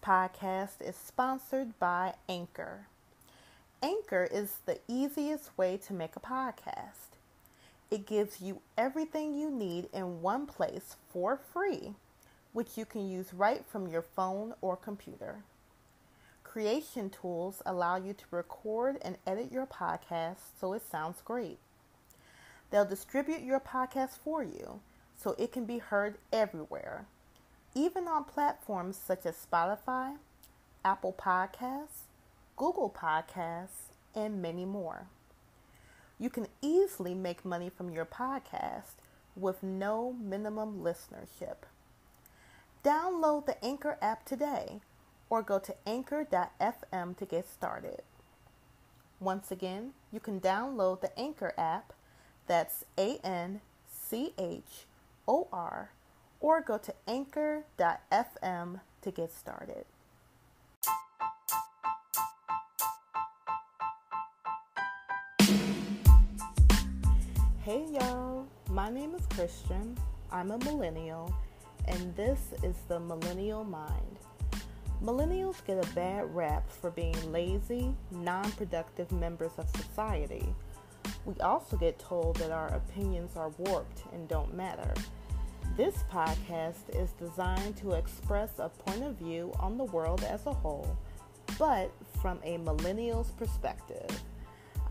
podcast is sponsored by Anchor. Anchor is the easiest way to make a podcast. It gives you everything you need in one place for free, which you can use right from your phone or computer. Creation tools allow you to record and edit your podcast so it sounds great. They'll distribute your podcast for you so it can be heard everywhere, even on platforms such as Spotify, Apple Podcasts, Google Podcasts, and many more. You can easily make money from your podcast with no minimum listenership. Download the Anchor app today or go to anchor.fm to get started. Once again, you can download the Anchor app, that's ANCHOR, or go to anchor.fm to get started. Hey y'all, my name is Christian, I'm a millennial, and this is the Millennial Mind. Millennials get a bad rap for being lazy, non-productive members of society. We also get told that our opinions are warped and don't matter. This podcast is designed to express a point of view on the world as a whole, but from a millennial's perspective.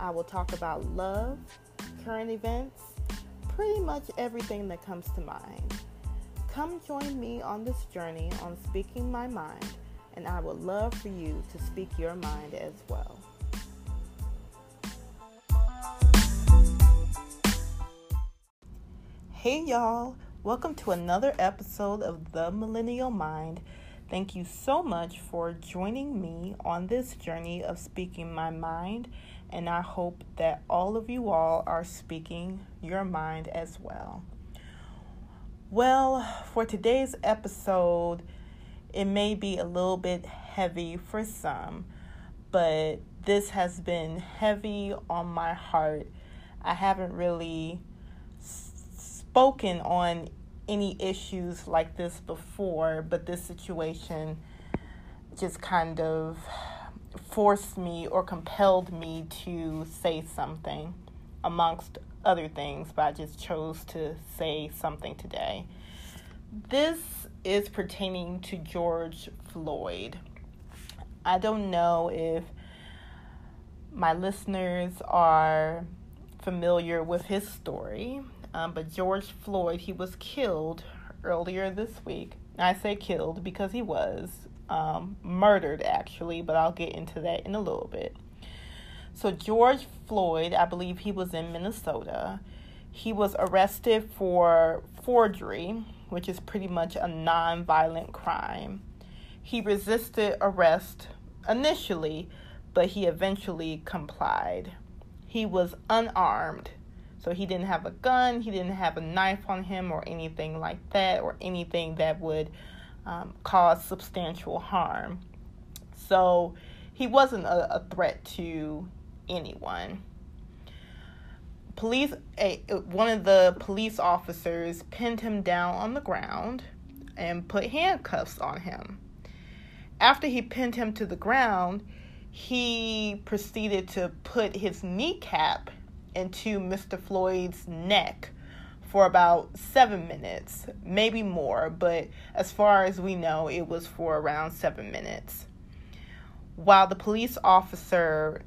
I will talk about love, current events, pretty much everything that comes to mind. Come join me on this journey on speaking my mind, and I would love for you to speak your mind as well. Hey y'all, welcome to another episode of The Millennial Mind. Thank you so much for joining me on this journey of speaking my mind, and I hope that all of you all are speaking your mind as well. Well, for today's episode, it may be a little bit heavy for some, but this has been heavy on my heart. I haven't really spoken on any issues like this before, but this situation just kind of forced me or compelled me to say something, amongst other things, but I just chose to say something today. This is pertaining to George Floyd. I don't know if my listeners are familiar with his story, but George Floyd, he was killed earlier this week. I say killed because he was murdered, actually, but I'll get into that in a little bit. So George Floyd, I believe he was in Minnesota. He was arrested for forgery, which is pretty much a non-violent crime. He resisted arrest initially, but he eventually complied. He was unarmed, so he didn't have a gun, he didn't have a knife on him or anything like that, or anything that would cause substantial harm. So he wasn't a threat to anyone. One of the police officers pinned him down on the ground and put handcuffs on him. After he pinned him to the ground, he proceeded to put his kneecap into Mr. Floyd's neck for about 7 minutes, maybe more, but as far as we know, it was for around 7 minutes. While the police officer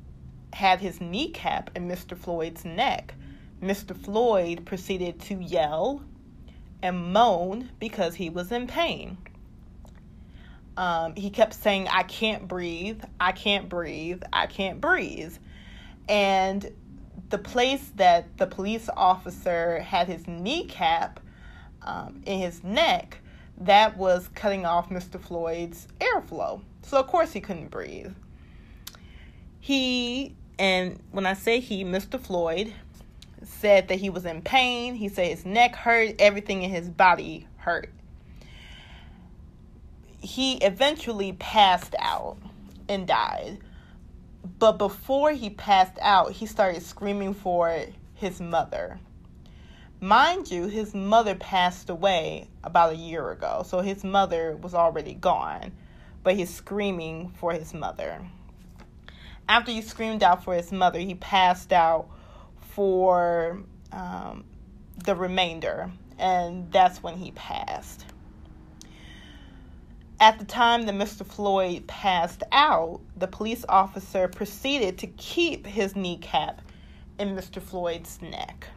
had his kneecap in Mr. Floyd's neck, Mr. Floyd proceeded to yell and moan because he was in pain. He kept saying, "I can't breathe, I can't breathe, I can't breathe." And the place that the police officer had his kneecap in his neck, that was cutting off Mr. Floyd's airflow. So, of course, he couldn't breathe. And when I say he, Mr. Floyd said that he was in pain. He said his neck hurt, everything in his body hurt. He eventually passed out and died. But before he passed out, he started screaming for his mother. Mind you, his mother passed away about a year ago, so his mother was already gone. but he's screaming for his mother. After he screamed out for his mother, he passed out for the remainder, and that's when he passed. At the time that Mr. Floyd passed out, the police officer proceeded to keep his kneecap in Mr. Floyd's neck.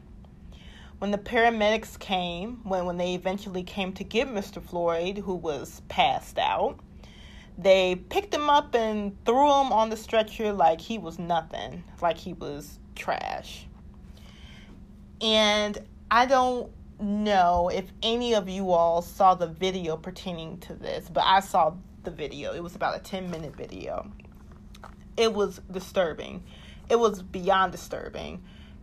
When the paramedics came, when they eventually came to get Mr. Floyd, who was passed out, they picked him up and threw him on the stretcher like he was nothing, like he was trash. And I don't know if any of you all saw the video pertaining to this, but I saw the video. It was about a 10-minute video. It was disturbing. It was beyond disturbing.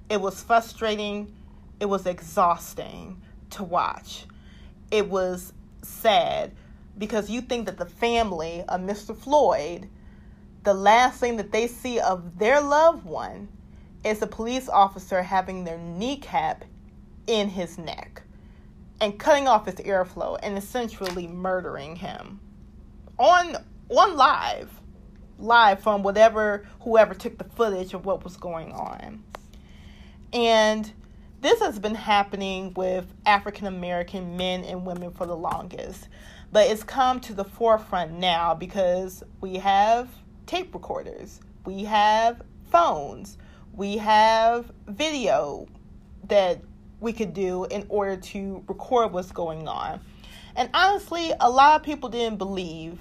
It was frustrating. It was exhausting to watch. It was sad because you think that the family of Mr. Floyd, the last thing that they see of their loved one is a police officer having their kneecap in his neck and cutting off his airflow and essentially murdering him on live from whoever took the footage of what was going on. And this has been happening with African American men and women for the longest, but it's come to the forefront now because we have tape recorders, we have phones, we have video that we could do in order to record what's going on. And honestly, a lot of people didn't believe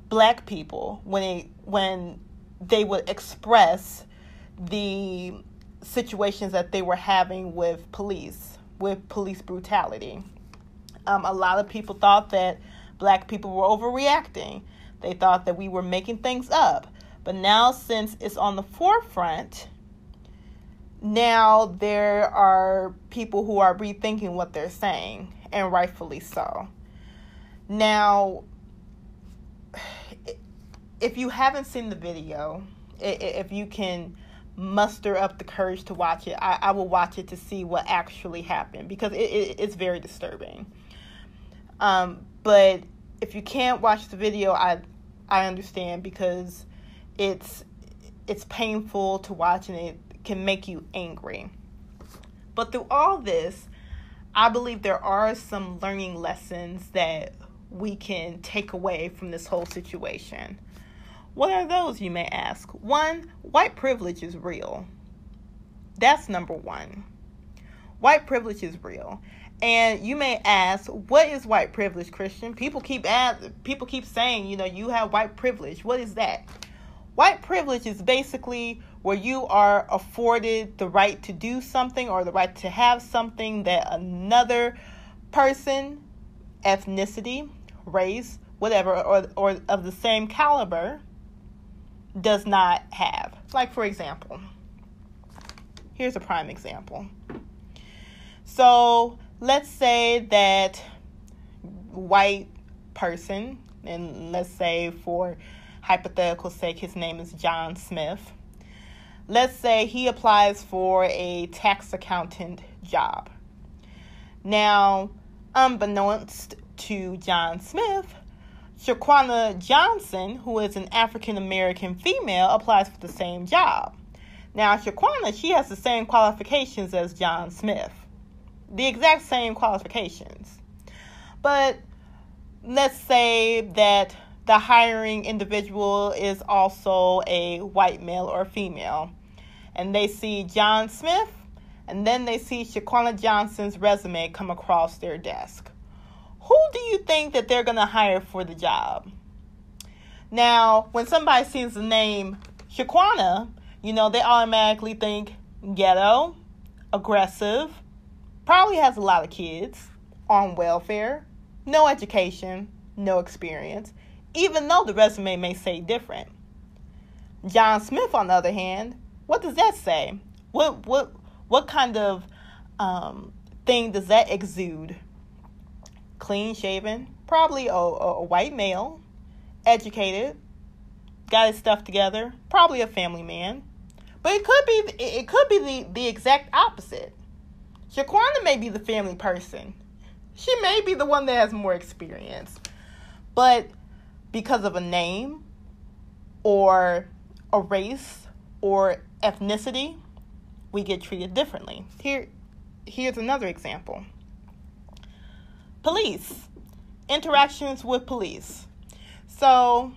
Black people when they would express the situations that they were having with police brutality. A lot of people thought that Black people were overreacting. They thought that we were making things up. But now, since it's on the forefront, now there are people who are rethinking what they're saying, and rightfully so. Now, if you haven't seen the video, if you can muster up the courage to watch it, I will watch it to see what actually happened, because it's very disturbing. But if you can't watch the video, I understand, because it's painful to watch and it can make you angry. But through all this, I believe there are some learning lessons that we can take away from this whole situation. What are those, you may ask? One, white privilege is real. That's number one. White privilege is real. And you may ask, what is white privilege, Christian? People keep saying, you have white privilege. What is that? White privilege is basically where you are afforded the right to do something or the right to have something that another person, ethnicity, race, whatever, or of the same caliber does not have. Like, for example, here's a prime example. So let's say that white person, and let's say for hypothetical sake, his name is John Smith. Let's say he applies for a tax accountant job. Now, unbeknownst to John Smith, Shaquana Johnson, who is an African-American female, applies for the same job. Now, Shaquana, she has the same qualifications as John Smith. The exact same qualifications. But let's say that the hiring individual is also a white male or female. And they see John Smith, and then they see Shaquana Johnson's resume come across their desk. Who do you think that they're going to hire for the job? Now, when somebody sees the name Shaquana, they automatically think ghetto, aggressive, probably has a lot of kids, on welfare, no education, no experience, even though the resume may say different. John Smith, on the other hand, what does that say? What kind of thing does that exude? Clean shaven, probably a white male, educated, got his stuff together, probably a family man. But it could be the exact opposite. Shaquana may be the family person. She may be the one that has more experience. But because of a name or a race or ethnicity, we get treated differently. Here's another example. Police. Interactions with police. So,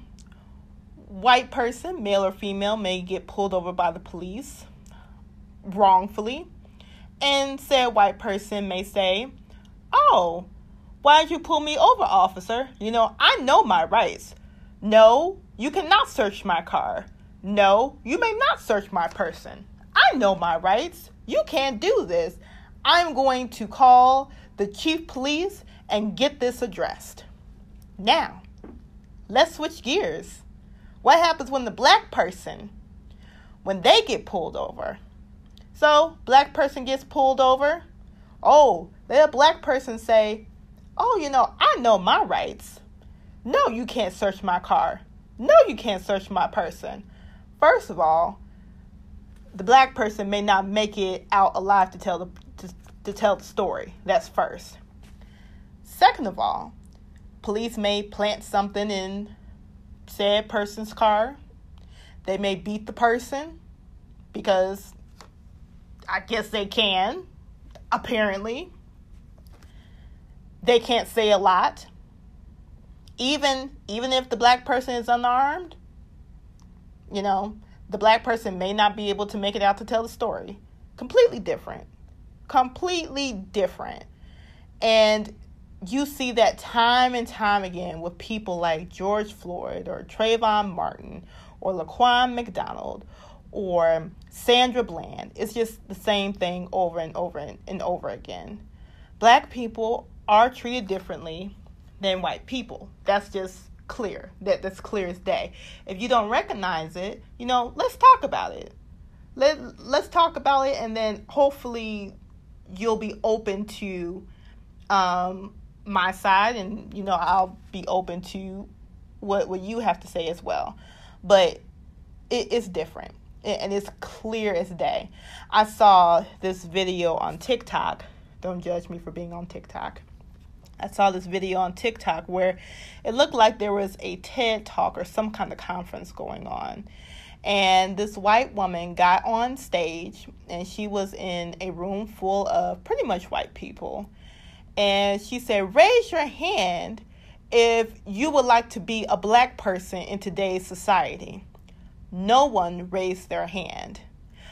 white person, male or female, may get pulled over by the police wrongfully. And said white person may say, "Oh, why did you pull me over, officer? I know my rights. No, you cannot search my car. No, you may not search my person. I know my rights. You can't do this. I'm going to call the chief police and get this addressed." Now, let's switch gears. What happens when the black person, when they get pulled over? So, black person gets pulled over. Oh, let a black person say, "Oh, I know my rights. No, you can't search my car. No, you can't search my person." First of all, the black person may not make it out alive to tell the story. That's first. Second of all, police may plant something in said person's car. They may beat the person because I guess they can, apparently. They can't say a lot. Even if the black person is unarmed, the black person may not be able to make it out to tell the story. Completely different. Completely different. And you see that time and time again with people like George Floyd or Trayvon Martin or Laquan McDonald or Sandra Bland. It's just the same thing over and over and over again. Black people are treated differently than white people. That's just clear. That's clear as day. If you don't recognize it, let's talk about it. Let's talk about it, and then hopefully you'll be open to my side, and I'll be open to what you have to say as well. But it's different, and it's clear as day. I saw this video on TikTok. Don't judge me for being on TikTok. I saw this video on TikTok where it looked like there was a TED Talk or some kind of conference going on. And this white woman got on stage, and she was in a room full of pretty much white people. And she said, "Raise your hand if you would like to be a black person in today's society." No one raised their hand.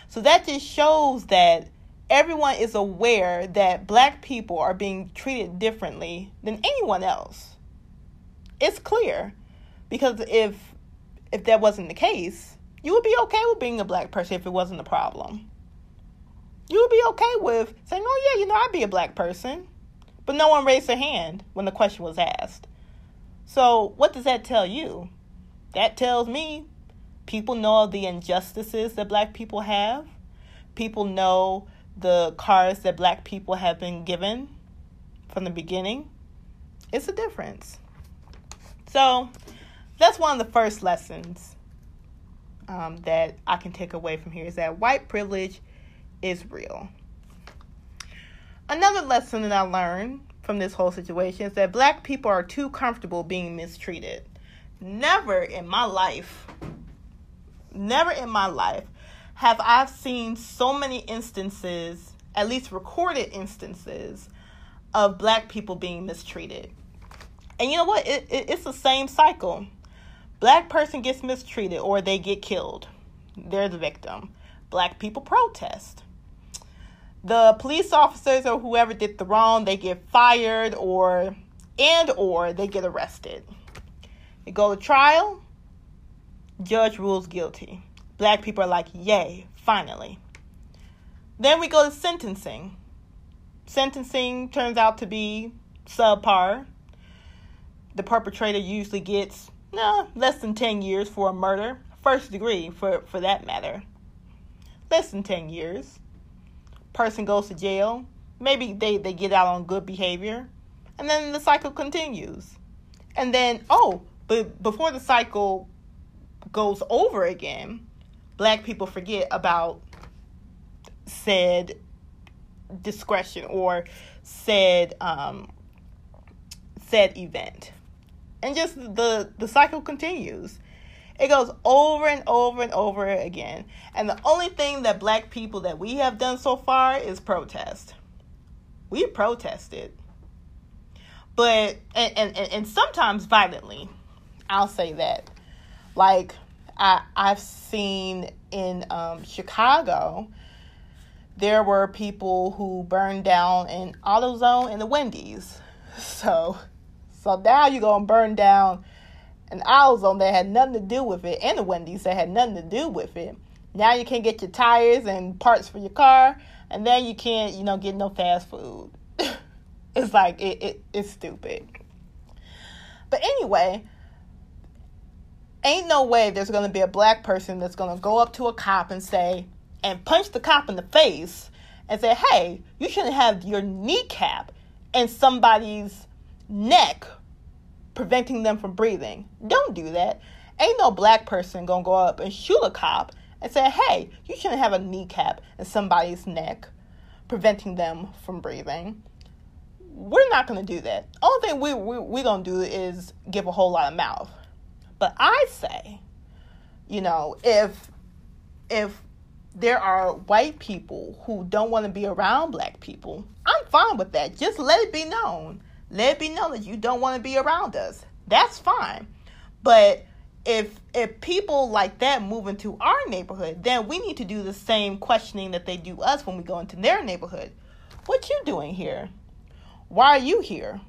So that just shows that everyone is aware that black people are being treated differently than anyone else. It's clear. Because if that wasn't the case, you would be okay with being a black person if it wasn't a problem. You would be okay with saying, "Oh yeah, I'd be a black person." But no one raised their hand when the question was asked. So what does that tell you? That tells me people know the injustices that black people have. People know the cards that black people have been given from the beginning. It's a difference. So that's one of the first lessons that I can take away from here, is that white privilege is real. Another lesson that I learned from this whole situation is that black people are too comfortable being mistreated. Never in my life have I seen so many instances, at least recorded instances, of black people being mistreated. And you know what? It's the same cycle. Black person gets mistreated or they get killed. They're the victim. Black people protest. The police officers or whoever did the wrong, they get fired or they get arrested. They go to trial. Judge rules guilty. Black people are like, "Yay, finally." Then we go to sentencing. Sentencing turns out to be subpar. The perpetrator usually gets less than 10 years for a murder. First degree, for that matter. Less than 10 years. Person goes to jail. Maybe they get out on good behavior. And then the cycle continues. And then, but before the cycle goes over again, black people forget about said discretion or said event. And just the cycle continues. It goes over and over and over again. And the only thing that black people that we have done so far is protest. We protested. But, and sometimes violently. I'll say that. Like, I've seen in Chicago, there were people who burned down an AutoZone and the Wendy's. So now you're going to burn down an AutoZone that had nothing to do with it, and the Wendy's that had nothing to do with it. Now you can't get your tires and parts for your car, and then you can't, get no fast food. It's like, it's stupid. But anyway, ain't no way there's going to be a black person that's going to go up to a cop and punch the cop in the face and say, hey, you shouldn't have your kneecap in somebody's neck preventing them from breathing. Don't do that. Ain't no black person going to go up and shoot a cop and say, hey, you shouldn't have a kneecap in somebody's neck preventing them from breathing. We're not going to do that. Only thing we're going to do is give a whole lot of mouth. But I say, if there are white people who don't want to be around black people, I'm fine with that. Just let it be known. Let it be known that you don't want to be around us. That's fine. But if people like that move into our neighborhood, then we need to do the same questioning that they do us when we go into their neighborhood. What you doing here? Why are you here?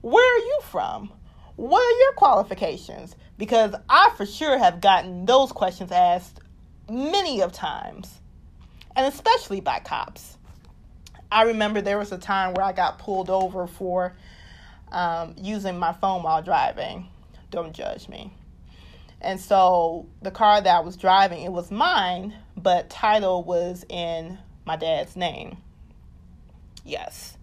Where are you from? What are your qualifications? Because I for sure have gotten those questions asked many of times, and especially by cops. I remember there was a time where I got pulled over for using my phone while driving. Don't judge me. And so the car that I was driving, it was mine, but title was in my dad's name. Yes.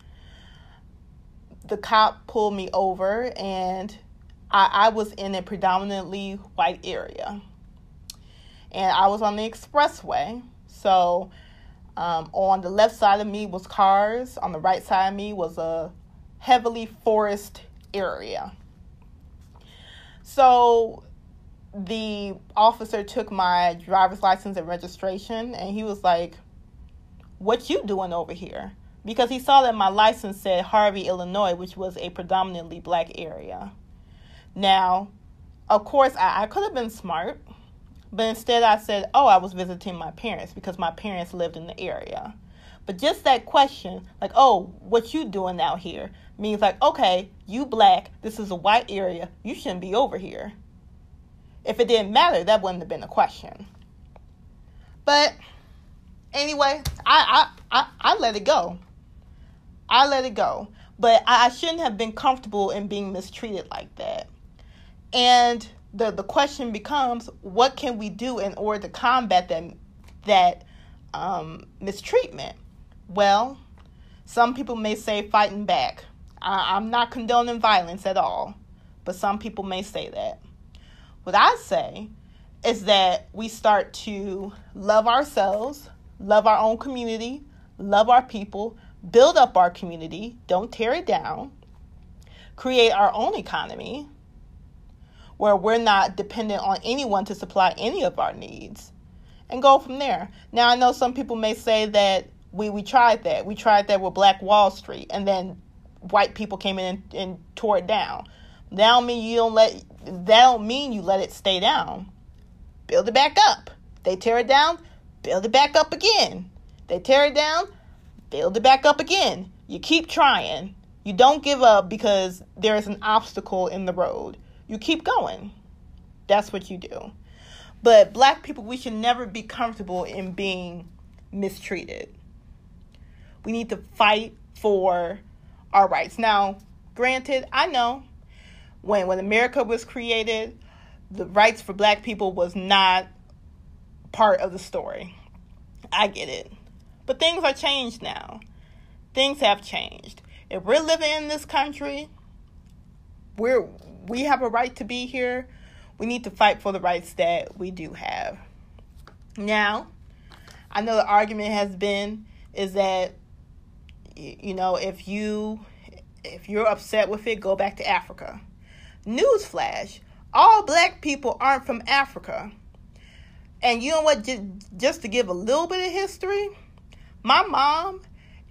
The cop pulled me over, and I was in a predominantly white area. And I was on the expressway. So on the left side of me was cars. On the right side of me was a heavily forest area. So the officer took my driver's license and registration, and he was like, what you doing over here? Because he saw that my license said Harvey, Illinois, which was a predominantly black area. Now, of course, I could have been smart, but instead I said, I was visiting my parents because my parents lived in the area. But just that question, like, what you doing out here, means like, okay, you black, this is a white area, you shouldn't be over here. If it didn't matter, that wouldn't have been a question. But anyway, I let it go. I let it go. But I shouldn't have been comfortable in being mistreated like that. And the question becomes, what can we do in order to combat that mistreatment? Well, some people may say fighting back. I'm not condoning violence at all, but some people may say that. What I say is that we start to love ourselves, love our own community, love our people, build up our community, don't tear it down, create our own economy where we're not dependent on anyone to supply any of our needs, and go from there. Now, I know some people may say that we tried that. We tried that with Black Wall Street, and then white people came in and tore it down. That don't mean you let it stay down. Build it back up. They tear it down, build it back up again. They tear it down, build it back up again. You keep trying. You don't give up because there is an obstacle in the road. You keep going. That's what you do. But black people, we should never be comfortable in being mistreated. We need to fight for our rights. Now, granted, I know when America was created, the rights for black people was not part of the story. I get it. But things are changed now. Things have changed. If we're living in this country, we have a right to be here. We need to fight for the rights that we do have. Now, I know the argument has been is that, if you're upset with it, go back to Africa. Newsflash, all black people aren't from Africa. And you know what? Just to give a little bit of history, my mom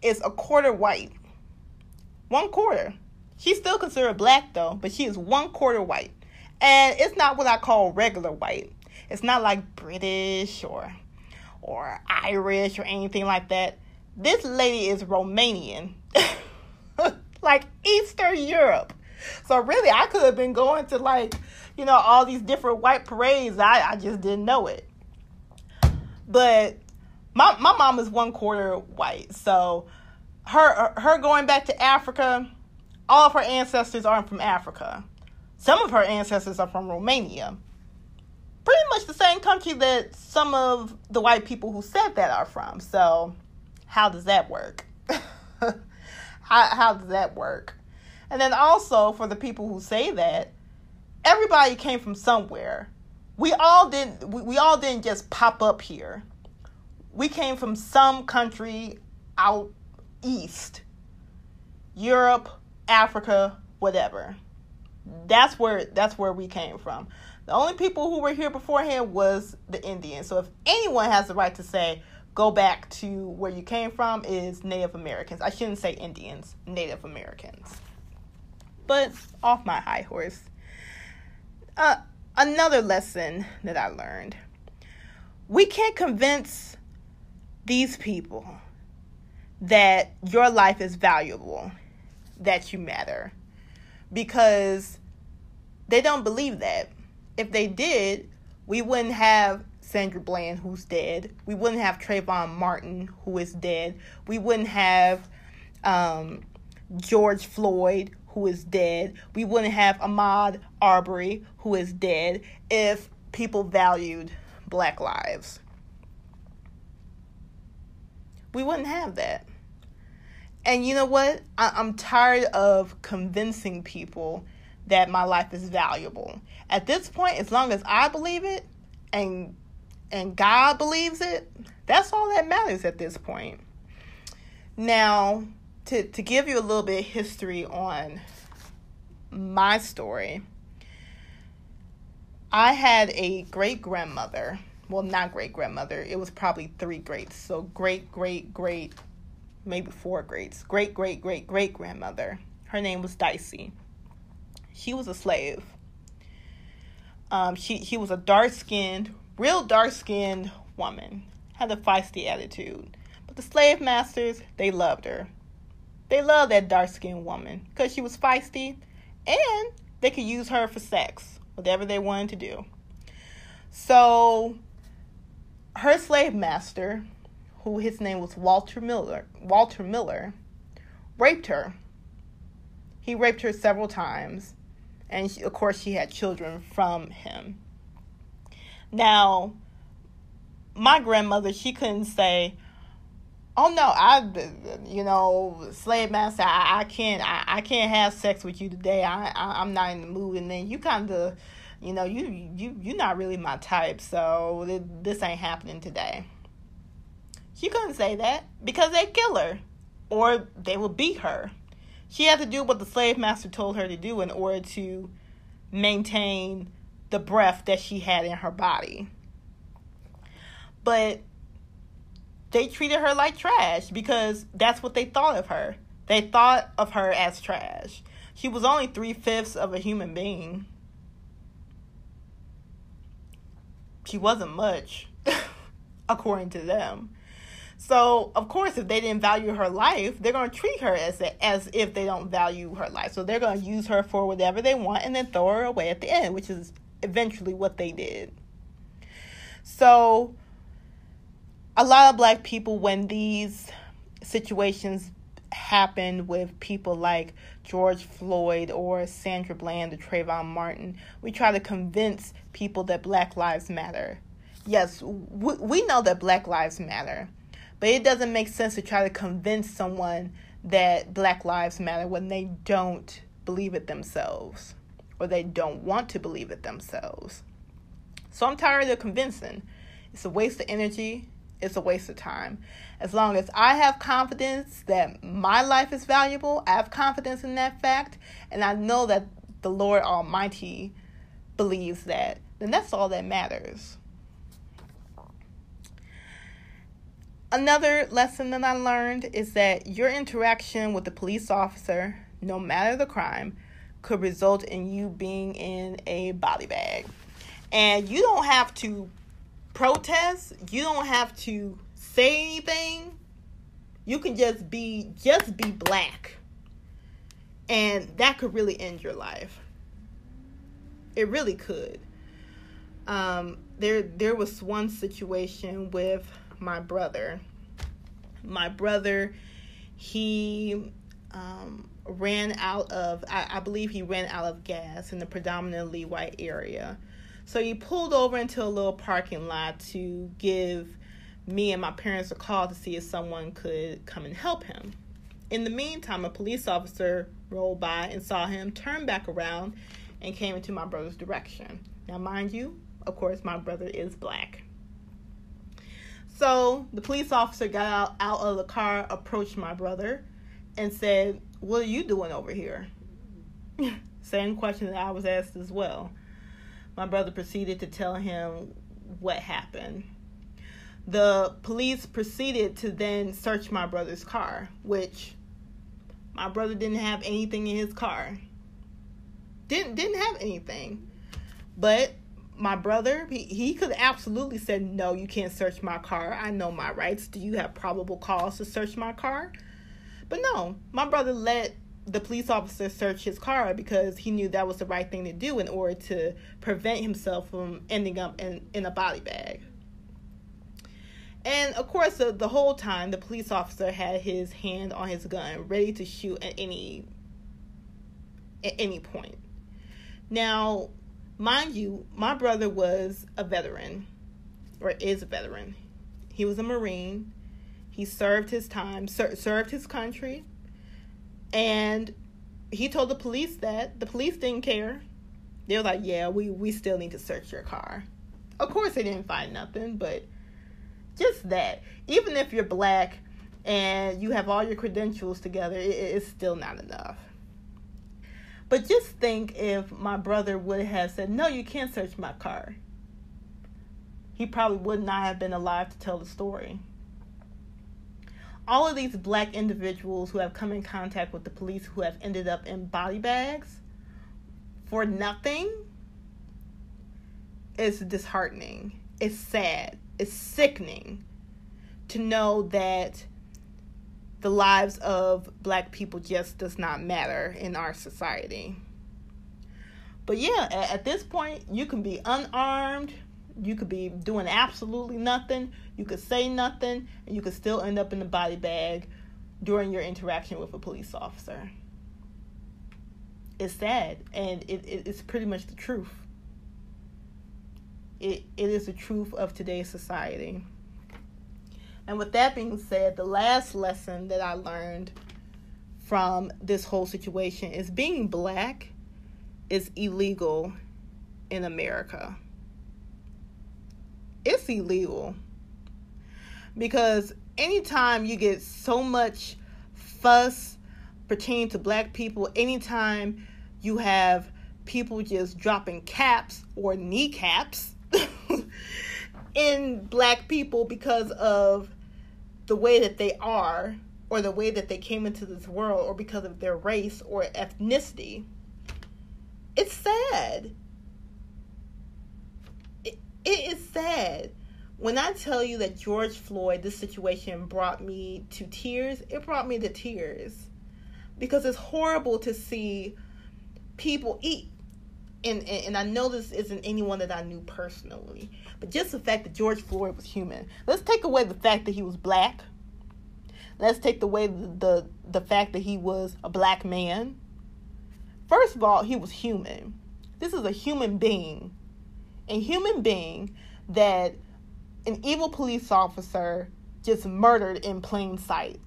is a quarter white. 1/4. She's still considered black though, but she is 1/4 white. And it's not what I call regular white. It's not like British or Irish or anything like that. This lady is Romanian. Like Eastern Europe. So really, I could have been going to all these different white parades. I just didn't know it. But my mom is 1/4 white. So her going back to Africa, all of her ancestors aren't from Africa. Some of her ancestors are from Romania. Pretty much the same country that some of the white people who said that are from. So how does that work? How does that work? And then also for the people who say that, everybody came from somewhere. We all didn't just pop up here. We came from some country out east. Europe, Africa, whatever. That's where we came from. The only people who were here beforehand was the Indians. So if anyone has the right to say, go back to where you came from, is Native Americans. I shouldn't say Indians, Native Americans. But off my high horse. Another lesson that I learned. We can't convince these people that your life is valuable, that you matter, because they don't believe that. If they did, we wouldn't have Sandra Bland, who's dead. We wouldn't have Trayvon Martin, who is dead. We wouldn't have George Floyd, who is dead. We wouldn't have Ahmaud Arbery, who is dead, if people valued black lives. We wouldn't have that. And you know what? I'm tired of convincing people that my life is valuable. At this point, as long as I believe it and God believes it, that's all that matters at this point. Now, to give you a little bit of history on my story, I had a great-grandmother. Well, not great-grandmother. It was probably 3 greats. So great, maybe 4 greats. Great-great-great-great-grandmother. Her name was Dicey. She was a slave. She was a real dark-skinned woman. Had a feisty attitude. But the slave masters, they loved her. They loved that dark-skinned woman because she was feisty, and they could use her for sex, whatever they wanted to do. So her slave master, who his name was Walter Miller, raped her. He raped her several times, and of course she had children from him. Now, my grandmother, she couldn't say, oh no, slave master, I can't have sex with you today. I'm not in the mood. And then you kind of, you're not really my type, so this ain't happening today. She couldn't say that because they'd kill her or they would beat her. She had to do what the slave master told her to do in order to maintain the breath that she had in her body. But they treated her like trash because that's what they thought of her. They thought of her as trash. She was only 3/5 of a human being. She wasn't much, according to them. So, of course, if they didn't value her life, they're going to treat her as if they don't value her life. So they're going to use her for whatever they want and then throw her away at the end, which is eventually what they did. So a lot of black people, when these situations happen with people like George Floyd or Sandra Bland or Trayvon Martin, we try to convince people that Black Lives Matter. Yes, we know that Black Lives Matter, but it doesn't make sense to try to convince someone that Black Lives Matter when they don't believe it themselves or they don't want to believe it themselves. So I'm tired of convincing. It's a waste of energy. It's a waste of time. As long as I have confidence that my life is valuable, I have confidence in that fact, and I know that the Lord Almighty believes that, then that's all that matters. Another lesson that I learned is that your interaction with the police officer, no matter the crime, could result in you being in a body bag. And you don't have to protest. You don't have to say anything. You can just be black. And that could really end your life. It really could. There was one situation with my brother. My brother, he ran out of, I believe he ran out of gas in the predominantly white area. So he pulled over into a little parking lot to give me and my parents a call to see if someone could come and help him. In the meantime, a police officer rolled by and saw him, turned back around, and came into my brother's direction. Now, mind you, of course, my brother is black. So the police officer got out of the car, approached my brother, and said, "What are you doing over here?" Same question that I was asked as well. My brother proceeded to tell him what happened. The police proceeded to then search my brother's car, which my brother didn't have anything in his car. Didn't have anything. But my brother, he could absolutely said, "No, you can't search my car. I know my rights. Do you have probable cause to search my car?" But no, my brother let the police officer search his car because he knew that was the right thing to do in order to prevent himself from ending up in a body bag. And of course, the whole time, the police officer had his hand on his gun, ready to shoot at any point. Now, mind you, my brother was a veteran, or is a veteran. He was a Marine. He served his time, served his country. And he told the police that. The police didn't care. They were like, "Yeah, we still need to search your car." Of course, they didn't find nothing, but just that. Even if you're black and you have all your credentials together, it's still not enough. But just think if my brother would have said, "No, you can't search my car." He probably would not have been alive to tell the story. All of these black individuals who have come in contact with the police who have ended up in body bags for nothing is disheartening. It's sad. It's sickening to know that the lives of black people just does not matter in our society. But yeah, at this point, you can be unarmed. You could be doing absolutely nothing. You could say nothing, and you could still end up in the body bag during your interaction with a police officer. It's sad, and it's pretty much the truth. It is the truth of today's society. And with that being said, the last lesson that I learned from this whole situation is being black is illegal in America. It's illegal. Because anytime you get so much fuss pertaining to black people, anytime you have people just dropping caps or kneecaps in black people because of the way that they are or the way that they came into this world or because of their race or ethnicity, it's sad. It is sad. When I tell you that George Floyd, this situation brought me to tears, it brought me to tears. Because it's horrible to see people eat. And I know this isn't anyone that I knew personally. But just the fact that George Floyd was human. Let's take away the fact that he was black. Let's take away the fact that he was a black man. First of all, he was human. This is a human being. A human being that an evil police officer just murdered in plain sight.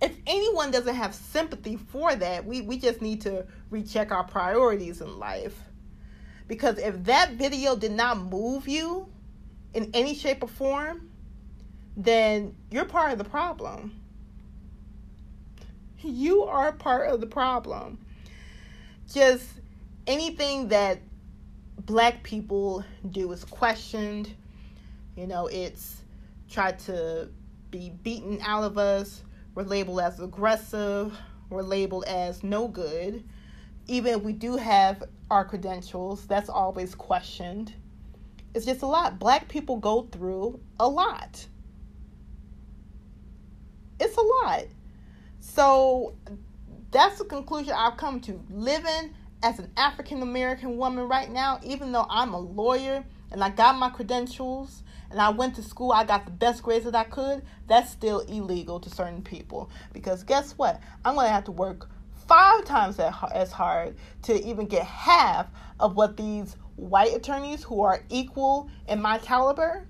If anyone doesn't have sympathy for that, we just need to recheck our priorities in life. Because if that video did not move you in any shape or form, then you're part of the problem. You are part of the problem. just anything that black people do is questioned. It's tried to be beaten out of us. We're labeled as aggressive. We're labeled as no good. Even if we do have our credentials, that's always questioned. It's just a lot. Black people go through a lot. It's a lot. So that's the conclusion I've come to. Living as an African American woman right now, even though I'm a lawyer and I got my credentials and I went to school, I got the best grades that I could, that's still illegal to certain people. Because guess what? I'm going to have to work 5 times as hard to even get half of what these white attorneys who are equal in my caliber,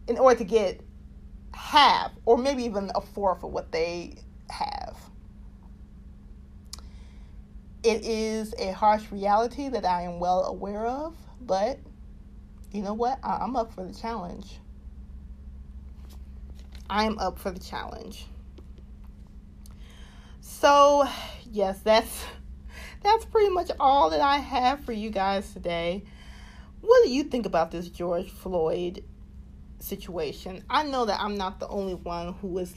in order to get half or maybe even a fourth of what they have. It is a harsh reality that I am well aware of, but you know what? I'm up for the challenge. I am up for the challenge. So, yes, that's pretty much all that I have for you guys today. What do you think about this George Floyd situation? I know that I'm not the only one who is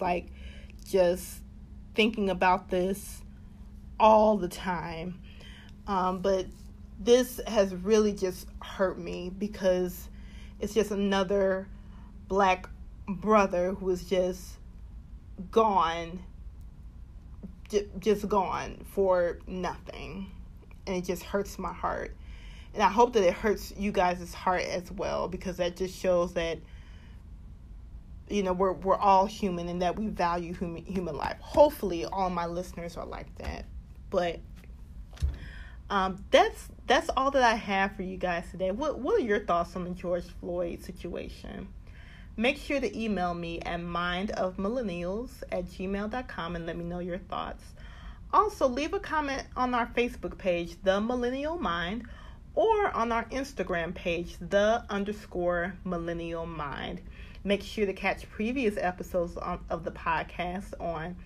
just thinking about this all the time. But this has really just hurt me because it's just another black brother who is just gone for nothing. And it just hurts my heart. And I hope that it hurts you guys' heart as well, because that just shows that, we're all human and that we value human life. Hopefully all my listeners are like that. But that's all that I have for you guys today. What are your thoughts on the George Floyd situation? Make sure to email me at mindofmillennials@gmail.com and let me know your thoughts. Also, leave a comment on our Facebook page, The Millennial Mind, or on our Instagram page, _Millennial Mind. Make sure to catch previous episodes of the podcast on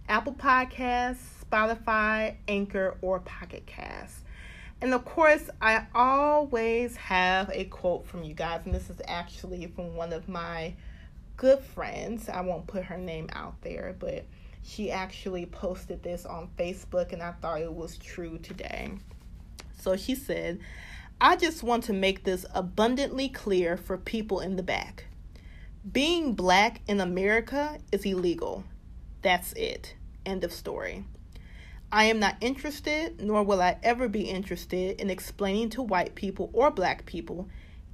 Apple Podcasts, Spotify, Anchor, or Pocket Casts. And of course, I always have a quote from you guys, and this is actually from one of my good friends. I won't put her name out there, but she actually posted this on Facebook, and I thought it was true today. So she said, "I just want to make this abundantly clear for people in the back. Being black in America is illegal. That's it. End of story. I am not interested, nor will I ever be interested in explaining to white people or black people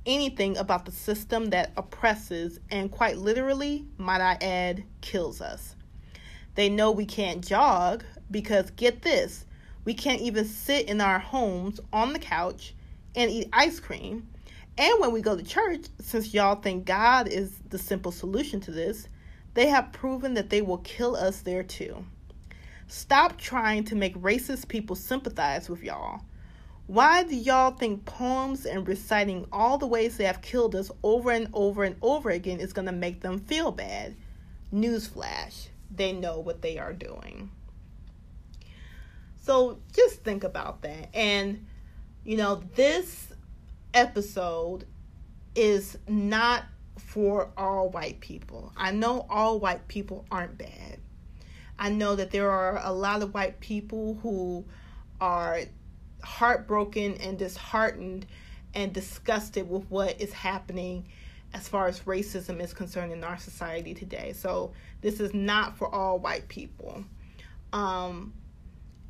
anything about the system that oppresses and quite literally, might I add, kills us. They know we can't jog because, get this, we can't even sit in our homes on the couch and eat ice cream. And when we go to church, since y'all think God is the simple solution to this, they have proven that they will kill us there too. Stop trying to make racist people sympathize with y'all. Why do y'all think poems and reciting all the ways they have killed us over and over and over again is going to make them feel bad? Newsflash, they know what they are doing." So just think about that. And, this episode is not for all white people. I know all white people aren't bad. I know that there are a lot of white people who are heartbroken and disheartened and disgusted with what is happening as far as racism is concerned in our society today. So this is not for all white people. And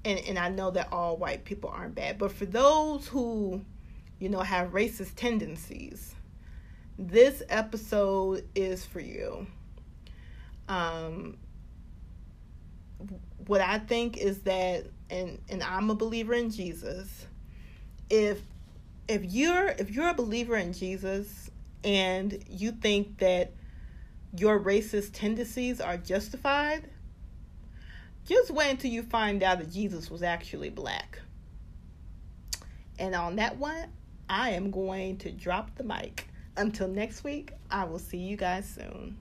I know that all white people aren't bad. But for those who, have racist tendencies, this episode is for you. What I think is that, and I'm a believer in Jesus. If you're a believer in Jesus and you think that your racist tendencies are justified, just wait until you find out that Jesus was actually black. And on that one, I am going to drop the mic. Until next week, I will see you guys soon.